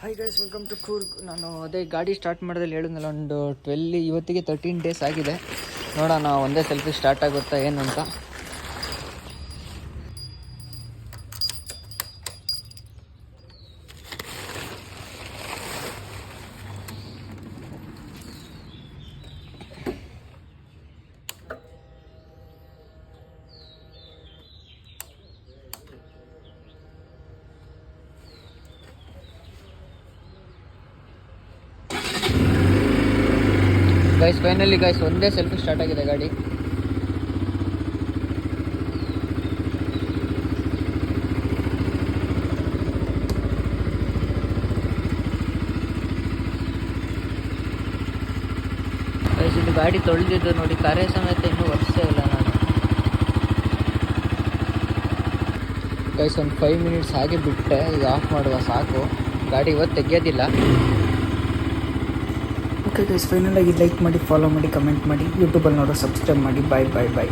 Hi guys, welcome to Coorg. ನಾನು ಅದೇ ಗಾಡಿ ಸ್ಟಾರ್ಟ್ ಮಾಡೋದ್ರಲ್ಲಿ ಹೇಳಿದ್ನಲ್ಲ, ಒಂದು 12 ಇವತ್ತಿಗೆ 13 ಡೇಸ್ ಆಗಿದೆ. ನೋಡೋಣ ಒಂದೇ ಸೆಲ್ಫಿ ಸ್ಟಾರ್ಟ್ ಆಗುತ್ತಾ ಏನು ಅಂತ. ಫೈನಲಿ ಒಂದೇ ಸೆಲ್ಫಿ ಸ್ಟಾರ್ಟ್ ಆಗಿದೆ ಗಾಡಿ. ಇದು ಗಾಡಿ ತೊಳೆದಿದ್ದು ನೋಡಿ, ಕಾರ್ಯ ಸಮೇತ ಇನ್ನೂ ಒರೆಸೇ ಇಲ್ಲ ನಾನು. ಒಂದು 5 ಮಿನಿಟ್ಸ್ ಹಾಗೆ ಬಿಟ್ಟೆ, ಈಗ ಆಫ್ ಮಾಡುವ ಸಾಕು. ಗಾಡಿ ಇವತ್ತು ತೆಗಿಯೋದಿಲ್ಲ. ಓಕೆ ಗೈಸ್, ಫೈನಲಾಗಿ ಲೈಕ್ ಮಾಡಿ, ಫಾಲೋ ಮಾಡಿ, ಕಮೆಂಟ್ ಮಾಡಿ, ಯೂಟ್ಯೂಬಲ್ಲಿ ನೋಡೋ ಸಬ್ಸ್ಕ್ರೈಬ್ ಮಾಡಿ. ಬಾಯ್ ಬಾಯ್ ಬಾಯ್.